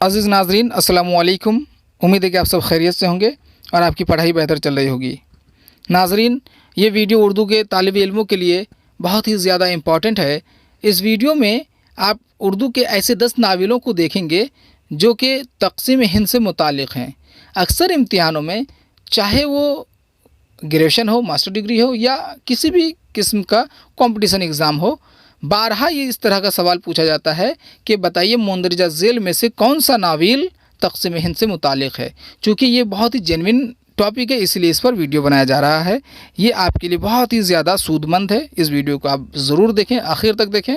अज़ीज़ नाज़रीन, अस्सलामु अलैकुम। उम्मीद है कि आप सब खैरियत से होंगे और आपकी पढ़ाई बेहतर चल रही होगी। नाज़रीन, ये वीडियो उर्दू के तालिब इल्मों के लिए बहुत ही ज़्यादा इम्पॉर्टेंट है। इस वीडियो में आप उर्दू के ऐसे 10 नावलों को देखेंगे जो कि तक़सीम हिंद से मुताल्लिक़ हैं। अक्सर इम्तिहानों में, चाहे वो ग्रेजुएशन हो, मास्टर डिग्री हो या किसी भी किस्म का कंपटीशन एग्ज़ाम हो, बारहा ये इस तरह का सवाल पूछा जाता है कि बताइए मंदरजा झेल में से कौन सा नावल तक़सीम हिंद से मुताल्लिक़ है। चूँकि ये बहुत ही जेन्युइन टॉपिक है, इसलिए इस पर वीडियो बनाया जा रहा है। ये आपके लिए बहुत ही ज़्यादा सूदमंद है। इस वीडियो को आप ज़रूर देखें, आखिर तक देखें।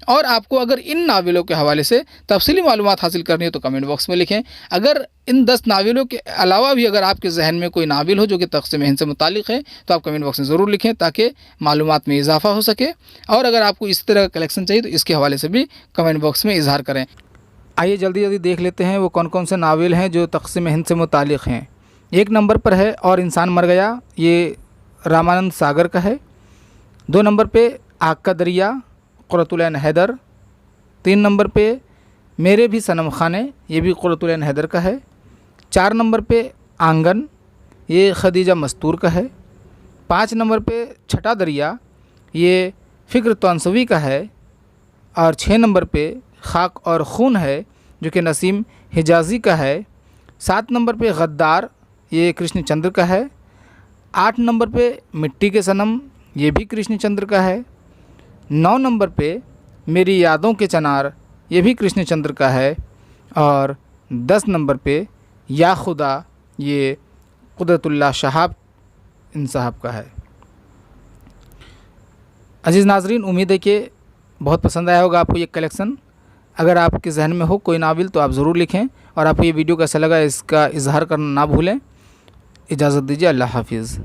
और आपको अगर इन नावलों के हवाले से तफसीली मालूमात हासिल करनी हो तो कमेंट बॉक्स में लिखें। अगर इन 10 नावलों के अलावा भी अगर आपके जहन में कोई नावल हो जो कि तक़सीम हिंद से मुताल्लिक़ है तो आप कमेंट बॉक्स में ज़रूर लिखें ताकि मालूमात में इजाफ़ा हो सके। और अगर आपको इस तरह का कलेक्शन चाहिए तो इसके हवाले से भी कमेंट बॉक्स में इजहार करें। आइए जल्दी जल्दी देख लेते हैं वो कौन कौन से नावल हैं जो तक़सीम हिंद से मुताल्लिक़ हैं। 1 नंबर पर है और इंसान मर गया, ये रामानंद सागर का है। 2 नंबर पे आग का दरिया, क़ुर्रतुल ऐन हैदर। 3 नंबर पे मेरे भी सनम खाने, ये भी क़ुर्रतुल ऐन हैदर का है। 4 नंबर पे आंगन, ये खदीजा मस्तूर का है। 5 नंबर पे छठा दरिया, ये फ़िक्र तौंसवी का है। और 6 नंबर पे खाक और खून है जो कि नसीम हिजाज़ी का है। 7 नंबर पे गद्दार, ये कृष्ण चंद्र का है। 8 नंबर पे मिट्टी के सनम, ये भी कृष्ण चंद्र का है। 9 नंबर पे मेरी यादों के चनार, ये भी कृष्ण चंद्र का है। और 10 नंबर पे या खुदा, ये कुदरतुल्लाह शहाब इन साहब का है। अज़ीज़ नाज़रीन, उम्मीद है कि बहुत पसंद आया होगा आपको ये कलेक्शन। अगर आपके जहन में हो कोई नावल तो आप ज़रूर लिखें। और आपको ये वीडियो कैसा लगा इसका इजहार करना ना भूलें। इजाज़त दीजिए, अल्लाह हाफिज़।